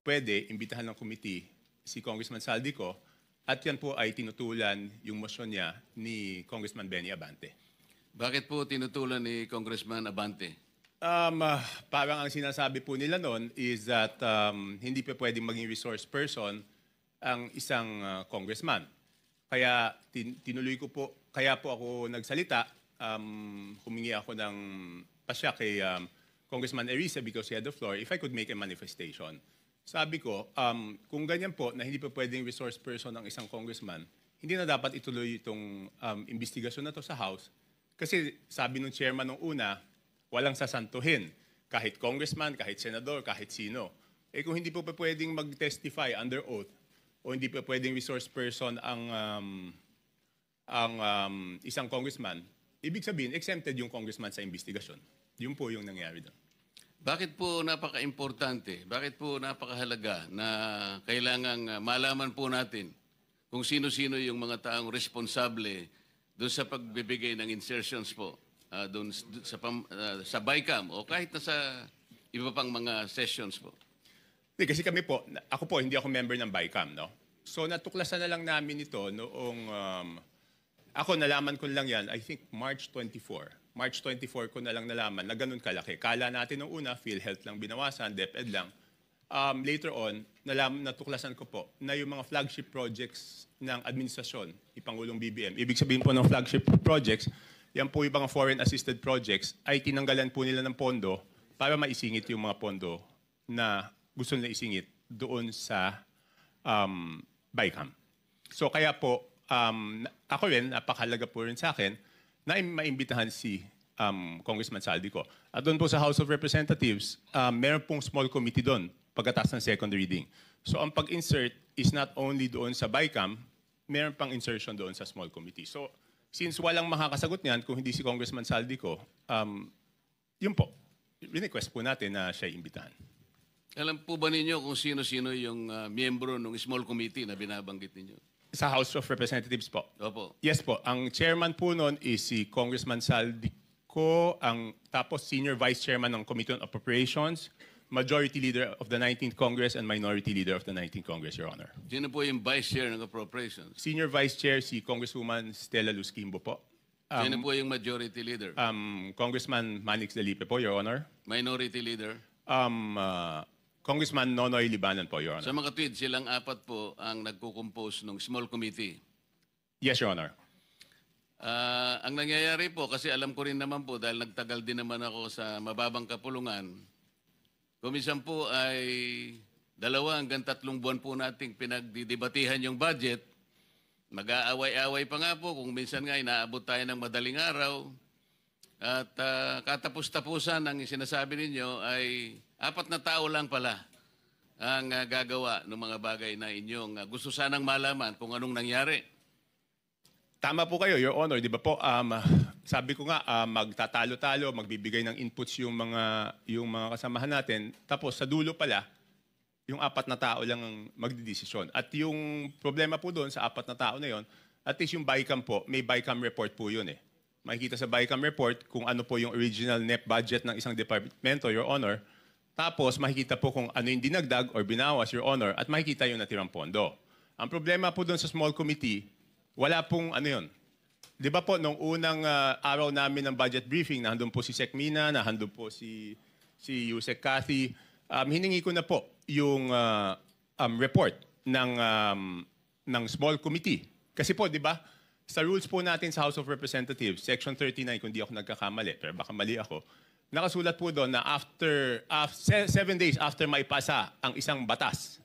pwede imbitahan ng committee si Congressman Saldico at yan po ay tinutulan yung motion niya ni Congressman Benny Abante. Bakit po tinutulan ni Congressman Abante? Parang ang sinasabi po nila noon is that hindi pa pwedeng maging resource person ang isang congressman. Kaya tinuloy ko po, kaya po ako nagsalita, humingi ako ng pasya kay Congressman Eriza because he had the floor, if I could make a manifestation. Sabi ko, kung ganyan po na hindi pa pwedeng resource person ang isang congressman, hindi na dapat ituloy itong investigasyon na to sa House. Kasi sabi ng chairman nung una, walang sasantuhin. Kahit congressman, kahit senador, kahit sino. Eh kung hindi po pa pwedeng mag-testify under oath o hindi pa pwedeng resource person ang isang congressman, ibig sabihin, exempted yung congressman sa investigasyon. Yun po yung nangyari doon. Bakit po napaka-importante, bakit po napakahalaga na kailangang malaman po natin kung sino-sino yung mga taong responsable doon sa pagbibigay ng insertions po doon sa BICAM o kahit na sa iba pang mga sessions po? Kasi kami po, ako po, hindi ako member ng BICAM, no? So natuklasan na lang namin ito noong, ako nalaman ko lang yan, I think March 24. March 24 ko na lang nalaman na ganun kalaki. Kala natin nung una, PhilHealth lang binawasan, DepEd lang. Later on, natuklasan ko po na yung mga flagship projects ng administrasyon, ipangulong BBM, ibig sabihin po ng flagship projects, yan po yung mga foreign assisted projects, ay tinanggalan po nila ng pondo para maisingit yung mga pondo na gusto nila isingit doon sa BICAM. So kaya po, ako rin, napakahalaga po rin sa akin, na maimbitahan si Congressman Saldico. At doon po sa House of Representatives, meron pong small committee doon pagkatapos ng second reading. So ang pag-insert is not only doon sa BICAM, meron pang insertion doon sa small committee. So since walang makakasagot niyan kung hindi si Congressman Saldico, yun po, request po natin na siya imbitahan. Alam po ba ninyo kung sino-sino yung miyembro ng small committee na binabanggit ninyo? Sa House of Representatives po. Opo. Yes po. Ang chairman po noon is si Congressman Saldico, tapos senior vice chairman ng Committee on Appropriations, majority leader of the 19th Congress, and minority leader of the 19th Congress, Your Honor. Sino po yung vice chair ng Appropriations? Senior vice chair si Congresswoman Stella Luz Quimbo po. Sino po yung majority leader? Congressman Manix Delipe po, Your Honor. Minority leader? Congressman Nonoy Libanan po, Your Honor. Sa mga tweet, silang apat po ang nagkukompose ng small committee. Yes, Your Honor. Ang nangyayari po, kasi alam ko rin naman po, dahil nagtagal din naman ako sa mababang kapulungan, kumisan po ay 2 hanggang 3 buwan po nating pinagdidebatihan yung budget. Mag-aaway-aaway pa nga po, kung minsan nga inaabot tayo ng madaling araw. At katapos-tapusan ang sinasabi ninyo ay 4 na tao lang pala ang gagawa ng mga bagay na inyong gusto sanang malaman kung anong nangyari. Tama po kayo, Your Honor. Di ba po, sabi ko nga, magtatalo-talo, magbibigay ng inputs yung mga kasamahan natin. Tapos sa dulo pala, yung 4 na tao lang ang magdidesisyon. At yung problema po doon sa 4 na tao na yon, at least yung BICAM po, may BICAM report po yun eh. Makikita sa BICAM report kung ano po yung original net budget ng isang departamento, Your Honor. Tapos makikita po kung ano yung dinagdag or binawas, Your Honor, at makikita yung natirang pondo. Ang problema po doon sa small committee, wala pong ano yun. Di ba po, nung unang araw namin ng budget briefing, nandun po si Sec Mina, nandun po si Yusek Cathy, hiningi ko na po yung report ng small committee. Kasi po, di ba, sa rules po natin sa House of Representatives, Section 39, kung di ako nagkakamali, pero baka mali ako, nakasulat po doon na after 7 days after maipasa ang isang batas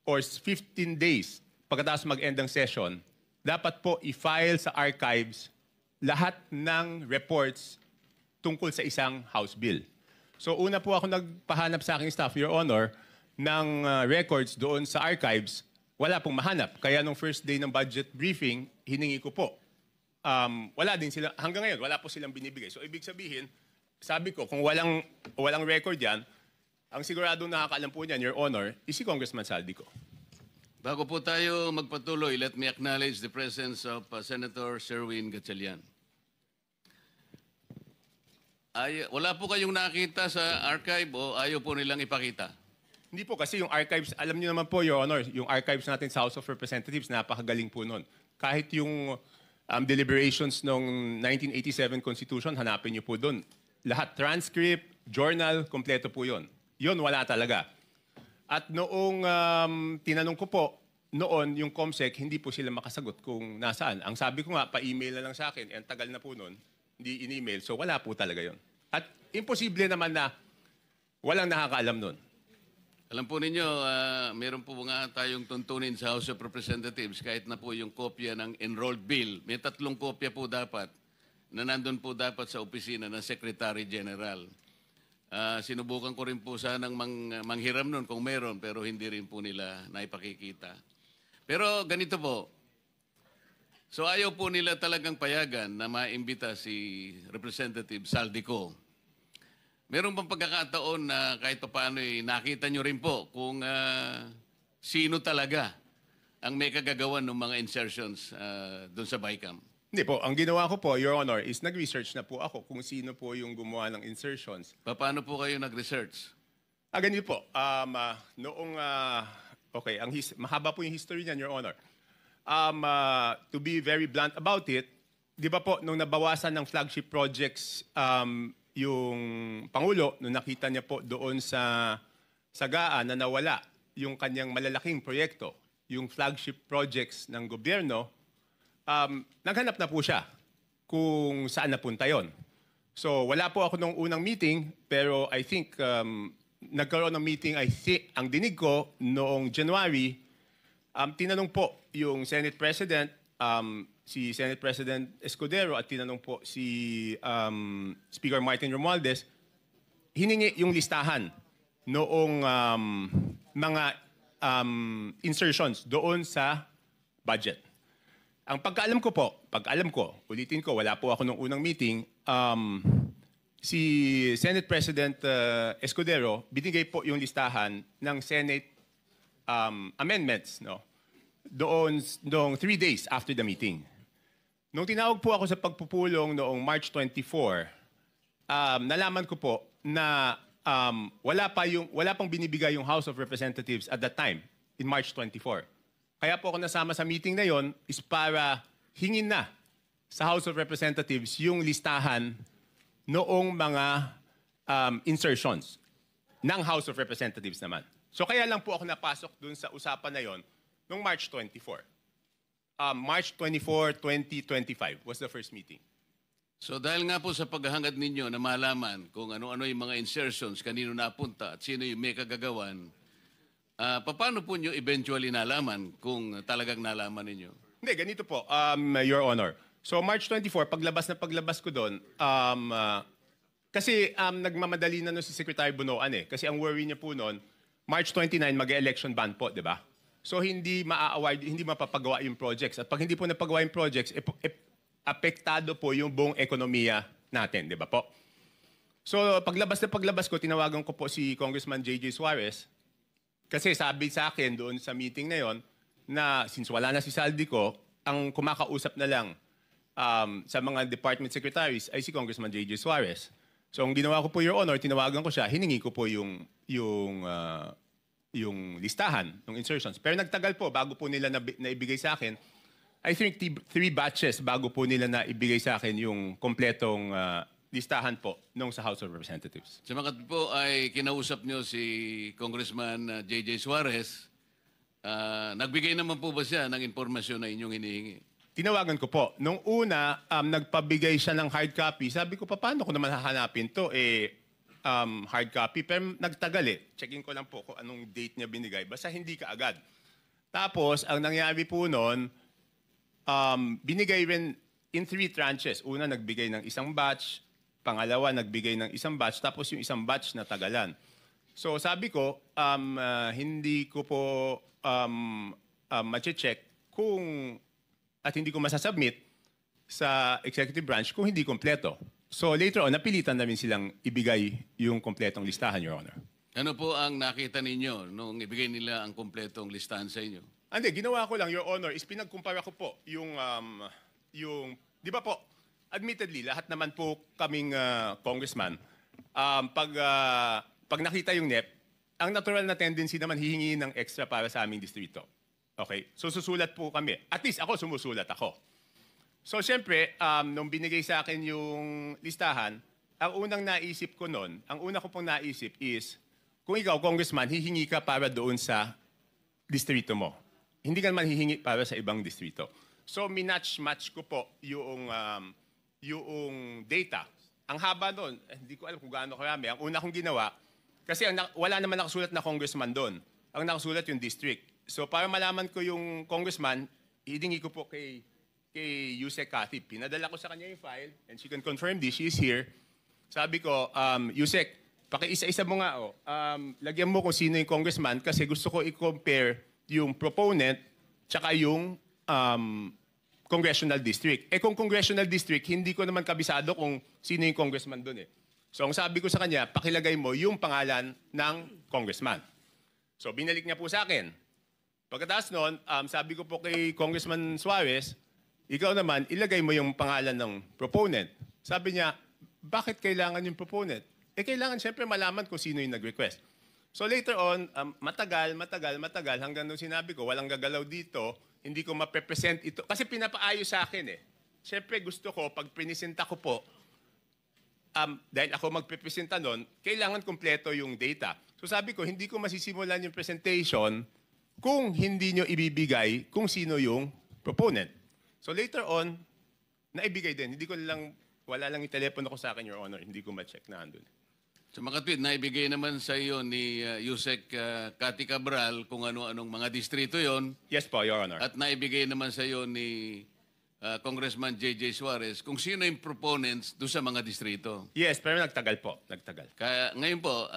or 15 days pagkatapos mag-end ng session, dapat po i-file sa archives lahat ng reports tungkol sa isang House bill. So una po ako nagpahanap sa aking staff, Your Honor, ng records doon sa archives, wala pong mahanap. Kaya nung first day ng budget briefing, hiningi ko po. Wala din sila, hanggang ngayon, wala po silang binibigay. So ibig sabihin, sabi ko, kung walang record yan, ang siguradong nakakaalam po niyan, Your Honor, is si Congressman Saldico. Bago po tayo magpatuloy, let me acknowledge the presence of Senator Sherwin Gatchalian. Wala po kayong nakita sa archive o ayaw po nilang ipakita? Hindi po kasi yung archives, alam niyo naman po, Your Honor, yung archives natin sa House of Representatives, napakagaling po nun. Kahit yung deliberations ng 1987 Constitution, hanapin niyo po doon. Lahat, transcript, journal, kompleto po yun. Yun, wala talaga. At noong tinanong ko po, noon yung COMSEC, hindi po sila makasagot kung nasaan. Ang sabi ko nga, pa-email na lang sa akin, ang tagal na po noon, hindi in-email, so wala po talaga yun. At imposible naman na walang nakakaalam noon. Alam po ninyo, meron po nga tayong tuntunin sa House of Representatives kahit na po yung kopya ng enrolled bill. May 3 kopya po dapat na nandun po dapat sa opisina ng Secretary General. Sinubukan ko rin po sanang manghiram nun kung meron pero hindi rin po nila naipakikita. Pero ganito po, so ayaw po nila talagang payagan na maimbita si Representative Saldico. Meron bang pagkakataon na kahit paano nakita nyo rin po kung sino talaga ang may kagagawan ng mga insertions doon sa BICAM? Hindi po, ang ginawa ko po, Your Honor, is nag-research na po ako kung sino po yung gumawa ng insertions. Paano po kayo nag-research? Ganito po, okay, mahaba po yung history niyan, Your Honor. To be very blunt about it, di ba po, nung nabawasan ng flagship projects, yung Pangulo, nung nakita niya po doon sa Sagaan na nawala yung kanyang malalaking proyekto, yung flagship projects ng gobyerno, naghanap na po siya kung saan napunta yon. So wala po ako nung unang meeting, pero I think nagkaroon ng meeting, ang dinig ko noong January, tinanong po yung Senate President, si Senate President Escudero at tinanong po si Speaker Martin Romualdez, hiningi yung listahan noong mga insertions doon sa budget. Ang pagkaalam ko, ulitin ko, wala po ako nung unang meeting, si Senate President Escudero, binigay po yung listahan ng Senate amendments, no? Doon 3 days after the meeting. Nung tinawag po ako sa pagpupulong noong March 24, nalaman ko po na wala pang binibigay yung House of Representatives at that time, in March 24. Kaya po ako nasama sa meeting na yon is para hingin na sa House of Representatives yung listahan noong mga insertions ng House of Representatives naman. So kaya lang po ako napasok dun sa usapan na yon noong March 24. March 24, 2025 was the first meeting. So dahil nga po sa paghahangad ninyo na malaman kung ano-ano yung mga insertions, kanino napunta at sino yung may kagagawan, paano po nyo eventually nalaman kung talagang nalaman ninyo? Hindi, ganito po, Your Honor. So March 24, paglabas ko doon, kasi nagmamadali na si Secretary Bunoan kasi ang worry niya po noon, March 29 mag-election ban po, di ba? So hindi maa-award, hindi mapapagawa yung projects. At pag hindi po napagawa yung projects, apektado po yung buong ekonomiya natin, di ba po? So paglabas ko, tinawagan ko po si Congressman J.J. Suarez kasi sabi sa akin doon sa meeting na yon na since wala na si Saldico, ang kumakausap na lang sa mga department secretaries ay si Congressman J.J. Suarez. So ang ginawa ko po, Your Honor, tinawagan ko siya, hiningi ko po yung listahan ng insertions. Pero nagtagal po bago po nila naibigay sa akin. I think 3 batches bago po nila naibigay sa akin yung kompletong listahan po nung sa House of Representatives. Sa mga po ay kinausap nyo si Congressman J.J. Suarez, nagbigay naman po ba siya ng impormasyon na inyong hinihingi? Tinawagan ko po. Nung una, nagpabigay siya ng hard copy. Sabi ko, paano ko naman hahanapin to? Hard copy. Pero nagtagal Checking ko lang po kung anong date niya binigay. Basta hindi ka agad. Tapos, ang nangyari po noon, binigay rin in 3 tranches. Una, nagbigay ng isang batch. Pangalawa, nagbigay ng isang batch. Tapos yung isang batch na tagalan. So sabi ko, hindi ko po ma-check kung at hindi ko masasubmit sa executive branch kung hindi kompleto. So later on, napilitan namin silang ibigay yung kompletong listahan, Your Honor. Ano po ang nakita ninyo nung ibigay nila ang kompletong listahan sa inyo? Hindi, ginawa ko lang, Your Honor, is pinagkumpara ko po yung di ba po, admittedly, lahat naman po kaming congressman, pag nakita yung NEP, ang natural na tendency naman hihingi ng extra para sa aming distrito. Okay? So susulat po kami. At least ako sumusulat ako. So siyempre, nung binigay sa akin yung listahan, ang unang naisip ko noon, ang una ko pong naisip is, kung ikaw, congressman, hihingi ka para doon sa distrito mo. Hindi ka naman hihingi para sa ibang distrito. So minatch-match ko po yung data. Ang haba doon, hindi ko alam kung gaano karami. Ang una kong ginawa, kasi wala naman nakasulat na congressman doon. Ang nakasulat yung district. So para malaman ko yung congressman, hihingi ko po kay Yusek Kathy. Pinadala ko sa kanya yung file and she can confirm this. She is here. Sabi ko, Yusek, pakiisa-isa mo nga. Lagyan mo kung sino yung congressman kasi gusto ko i-compare yung proponent tsaka yung congressional district. Kung congressional district, hindi ko naman kabisado kung sino yung congressman doon eh. So ang sabi ko sa kanya, pakilagay mo yung pangalan ng congressman. So binalik niya po sa akin. Pagkatapos noon, sabi ko po kay Congressman Suarez, ikaw naman, ilagay mo yung pangalan ng proponent. Sabi niya, bakit kailangan yung proponent? Kailangan siyempre malaman kung sino yung nag-request. So later on, matagal, hanggang nung sinabi ko, walang gagalaw dito, hindi ko maprepresent ito. Kasi pinapaayos sa akin eh. Siyempre gusto ko, pag pinisenta ko po, dahil ako magpipresenta nun, kailangan kumpleto yung data. So sabi ko, hindi ko masisimulan yung presentation kung hindi nyo ibibigay kung sino yung proponent. So later on, naibigay din. Wala lang yung telepono ko sa akin, Your Honor. Hindi ko ma-check na andun. Sa makatwid, naibigay naman sa iyo ni Yusek Cathy Cabral kung ano-anong mga distrito yon. Yes po, Your Honor. At naibigay naman sa iyo ni Congressman J.J. Suarez kung sino yung proponents doon sa mga distrito. Yes, pero nagtagal po. Nagtagal. Kaya ngayon po,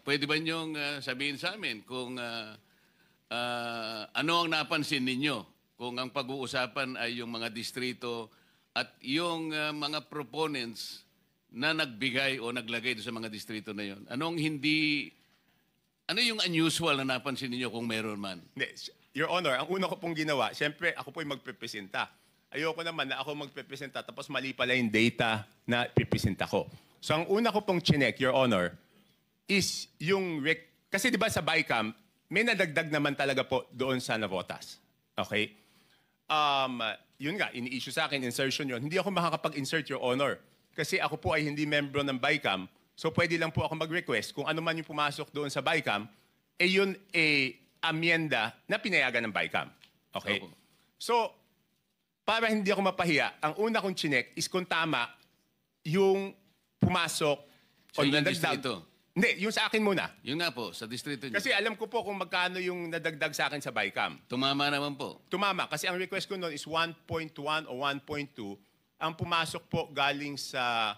pwede ba niyong sabihin sa amin kung ano ang napansin ninyo kung ang pag-uusapan ay yung mga distrito at yung mga proponents na nagbigay o naglagay doon sa mga distrito na yon. Ano yung unusual na napansin ninyo kung meron man? Your Honor, ang una ko pong ginawa, siyempre ako po'y magpepresenta. Ayoko naman na ako magpepresenta tapos mali pala yung data na pipresenta ko. So ang una ko pong chinek, Your Honor, is yung kasi di ba sa BICAM, may nadagdag naman talaga po doon sa Navotas. Okay? Yun nga, ini-issue sa akin, insertion yun. Hindi ako makakapag-insert, Your Honor. Kasi ako po ay hindi membro ng BICAM. So pwede lang po ako mag-request kung ano man yung pumasok doon sa BICAM, yun amyenda na pinayagan ng BICAM. Okay? Opo. So, para hindi ako mapahiya, ang una kong chinek is kung tama yung pumasok Sa ilang nadagdag. distrito? Hindi, yung sa akin muna. Yun nga po, sa distrito niyo. Kasi alam ko po kung magkano yung nadagdag sa akin sa BICAM. Tumama naman po. Tumama, kasi ang request ko noon is 1.1 o 1.2. Ang pumasok po galing sa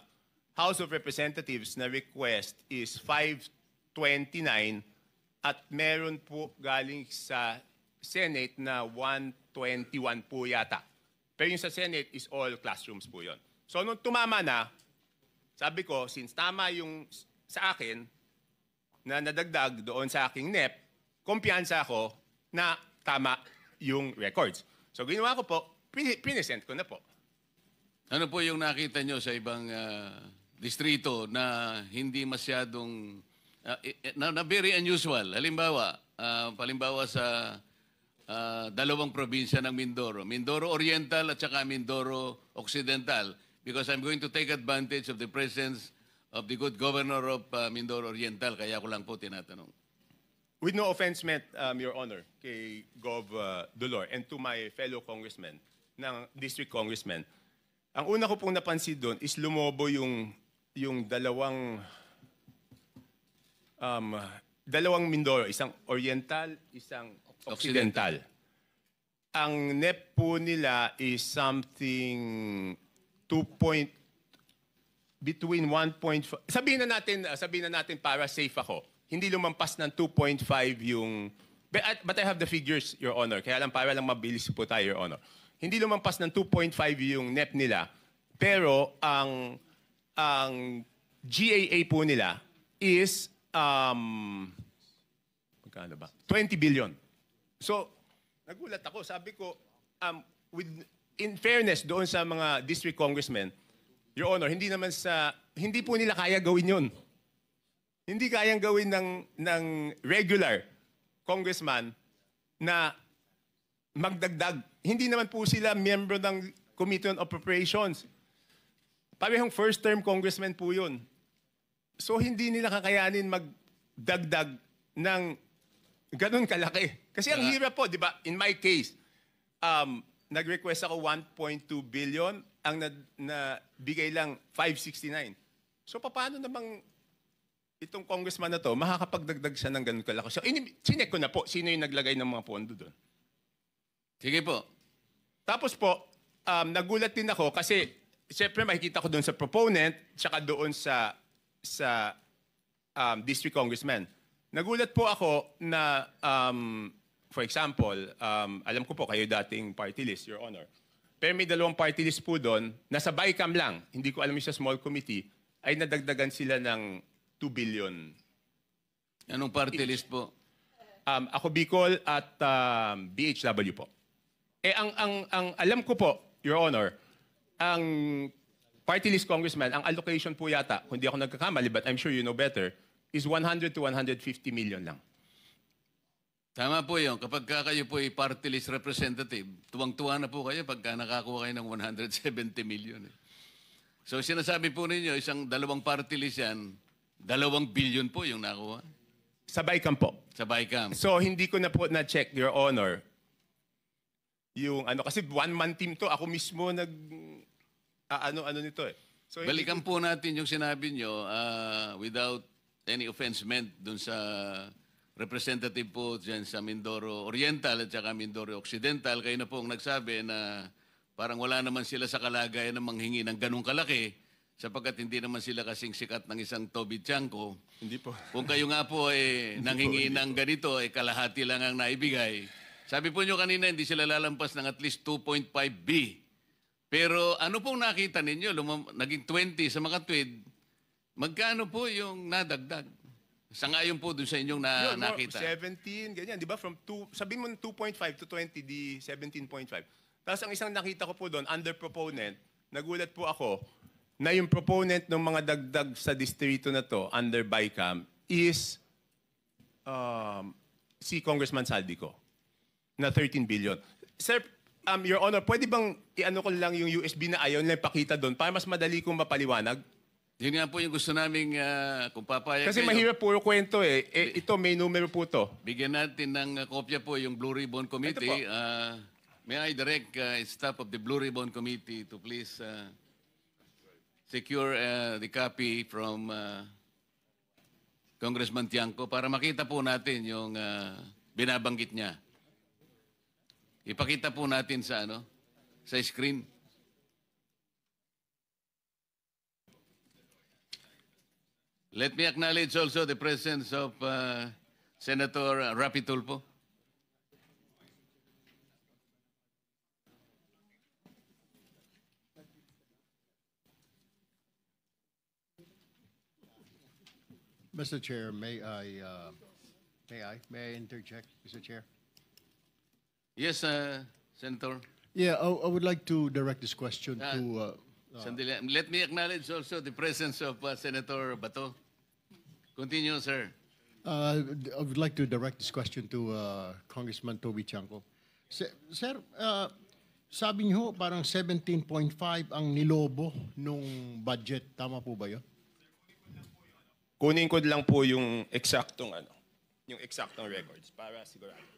House of Representatives na request is 529 at meron po galing sa Senate na 121 po yata. Pero yung sa Senate is all classrooms po yon. So nung tumama na, sabi ko, since tama yung sa akin na nadagdag doon sa aking NEP, kumpiyansa ako na tama yung records. So ginawa ko po, pinisent ko na po. Ano po yung nakita nyo sa ibang distrito na hindi masyadong, na very unusual? Halimbawa, palimbawa sa dalawang probinsya ng Mindoro. Mindoro Oriental at saka Mindoro Occidental. Because I'm going to take advantage of the presence of the good governor of Mindoro Oriental. Kaya ko lang po tinatanong. With no offense meant, Your Honor, kay Gov. Dolor and to my fellow congressmen, ng district congressmen, ang una ko pong napansin doon is lumobo yung dalawang Mindoro, isang Oriental, isang Occidental. Ang NEP po nila is something between 1.5, sabihin na natin para safe ako. Hindi lumampas ng 2.5 yung but I have the figures, Your Honor. Kaya lang para lang mabilis po tayo, Your Honor. Hindi lumampas ng 2.5 yung NEP nila. Pero ang GAA po nila is magkano ba? 20 billion. So, nagulat ako. Sabi ko, in fairness doon sa mga district congressmen, Your Honor, hindi po nila kaya gawin yun. Hindi kayang gawin ng regular congressman na magdagdag. Hindi naman po sila miyembro ng Committee on Appropriations. Parehong first term congressman po yun. So hindi nila kakayanin magdagdag ng ganun kalaki. Kasi ang hirap po, di ba? In my case, nag-request ako 1.2 billion, ang nabigay lang 569. So paano namang itong congressman na to, makakapagdagdag siya ng ganun kalaki? So chinek ko na po, sino yung naglagay ng mga pondo doon. Sige po. Tapos po, nagulat din ako kasi siyempre makikita ko doon sa proponent tsaka doon sa district congressman. Nagulat po ako na, for example, alam ko po kayo dating party list, Your Honor. Pero may dalawang party list po doon, nasa BICAM lang, hindi ko alam yung sa small committee, ay nadagdagan sila ng 2 billion. Anong party list po? Ako Bicol at BHW po. Ang alam ko po, Your Honor, ang party list congressman, ang allocation po yata, kung di ako nagkakamali, but I'm sure you know better, is 100 to 150 million lang. Tama po yun. Kapag kayo po ay party list representative, tuwang-tuwa na po kayo pagka nakakuha kayo ng 170 million. So sinasabi po ninyo, dalawang party list yan, 2 billion po yung nakuha. Sa BICAM po. Sa BICAM. So hindi ko na po na-check, Your Honor, yung kasi one-man team to, ako mismo ano nito eh. So, Balikan po natin yung sinabi nyo without any offense meant dun sa representative po dyan sa Mindoro Oriental at saka Mindoro Occidental. Kayo na po ang nagsabi na parang wala naman sila sa kalagayan na manghingi ng ganong kalaki sapagkat hindi naman sila kasing sikat ng isang Toby Tiangco. Hindi po. Kung kayo nga po nanghingi ng ganito, kalahati lang ang naibigay. Sabi po nyo kanina, hindi sila lalampas ng at least 2.5B. Pero ano pong nakita ninyo? Naging 20 sa mga tweed. Magkano po yung nadagdag? Sangayon po dun sa inyong nakita. 17, ganyan. Di ba? From sabihin mo 2.5 to 20, di 17.5. Tapos ang isang nakita ko po doon, under proponent, nagulat po ako na yung proponent ng mga dagdag sa distrito na to, under BICAM, is si Congressman Saldico, na 13 billion. Sir, Your Honor, pwede bang i-ano ko lang yung USB na ayaw nila ipakita doon para mas madali kong mapaliwanag? Yun nga po yung gusto namin kung papayag Kasi kayo. mahirap puro kwento eh. Ito, may numero po to. Bigyan natin ng kopya po yung Blue Ribbon Committee. May I direct staff of the Blue Ribbon Committee to please secure the copy from Congressman Tiangco para makita po natin yung binabanggit niya. Ipakita po natin sa sa screen. Let me acknowledge also the presence of Senator Rapi Tulfo. Mr. Chair, may I interject, Mr. Chair? Yes, Senator. Yeah, I would like to direct this question to... Sandali. Let me acknowledge also the presence of Senator Bato. Continue, sir. I would like to direct this question to Congressman Toby Tiangco. Sir, sabi niyo parang 17.5 ang nilobo nung budget. Tama po ba yun? Kunin ko lang po yung eksaktong records para sigurado.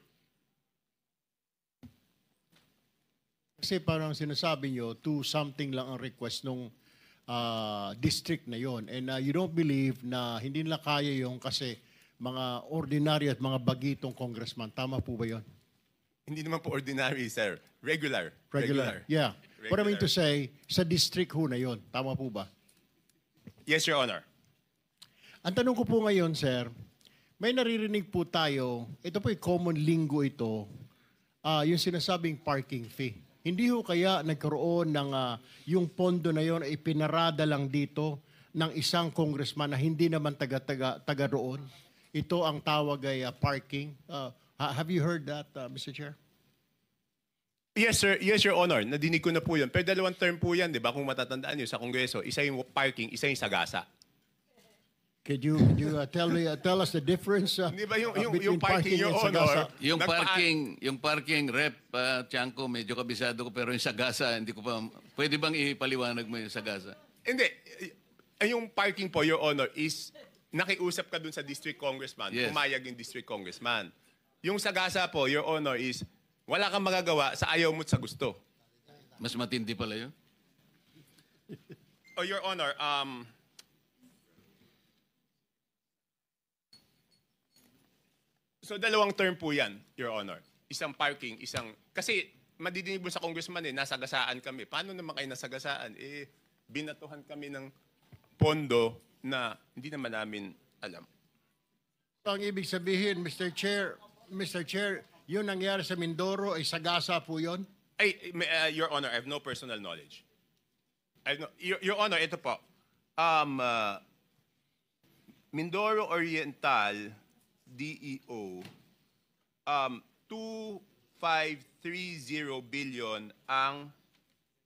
Kasi parang sinasabi nyo, 2 something lang ang request nung district na yon. And you don't believe na hindi nila kaya yung kasi mga ordinary at mga bagitong congressman. Tama po ba yon? Hindi naman po ordinary, sir. Regular. Yeah. What I mean to say, sa district ho na yon. Tama po ba? Yes, Your Honor. Ang tanong ko po ngayon, sir, may naririnig po tayo, ito po yung common lingo ito, yung sinasabing parking fee. Hindi ho kaya nagkaroon ng yung pondo na yon ay pinarada lang dito ng isang congressman na hindi naman taga roon. Ito ang tawag ay parking. Have you heard that, Mr. Chair? Yes, sir. Yes, Your Honor. Nadinig ko na po yun. Pero dalawang term po yan, di ba? Kung matatandaan nyo sa Kongreso, isa yung parking, isa yung sagasa. Could you tell us the difference Di ba yung between parking, Your and sagasa? Honor? Yung parking rep, Tiangco, medyo kabisado ko, pero yung sagasa, hindi ko pa, pwede bang ipaliwanag mo yung sagasa? Hindi. Yung parking po, Your Honor, is nakiusap ka dun sa district congressman. Yes. Pumayag yung district congressman. Yung sagasa po, Your Honor, is wala kang magagawa sa ayaw mo't sa gusto. Mas matindi pala yun? Oh, Your Honor, so dalawang term po yan, Your Honor. Isang parking, isang... Kasi madidinig mo sa congressman nasagasaan kami. Paano naman kayo nasagasaan? Binatuhan kami ng pondo na hindi naman namin alam. Ang ibig sabihin, Mr. Chair, yun nangyari sa Mindoro ay sagasa po yun? Your Honor, I have no personal knowledge. Your Honor, ito po. Mindoro Oriental, DEO, 2530 billion ang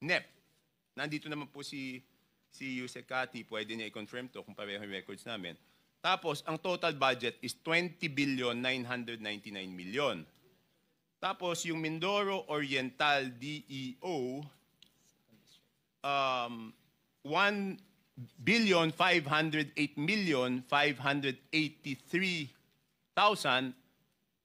NEP. Nandito naman po si Yusek Kati, pwede niya i-confirm to kung pareho yung records namin. Tapos, ang total budget is 20,999 million. Tapos, yung Mindoro Oriental DEO, 1,508,583,000.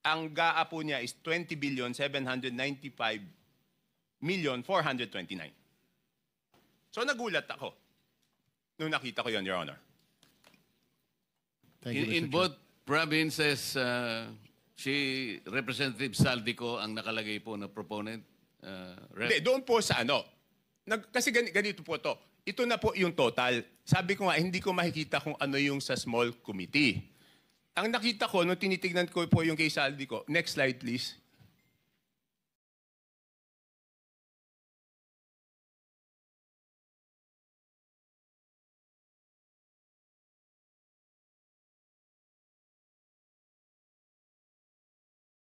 Ang GAA po niya is 20,795,429. So nagulat ako nung nakita ko yun, Your Honor. Thank you, Mr. In Chair. both provinces, si Representative Saldico ang nakalagay po na proponent. Rep. Hindi, doon po sa ano. Kasi ganito po to. Ito na po yung total. Sabi ko nga, hindi ko makikita kung ano yung sa small committee. Ang nakita ko, nung tinitignan ko po yung kay Saldico, next slide please.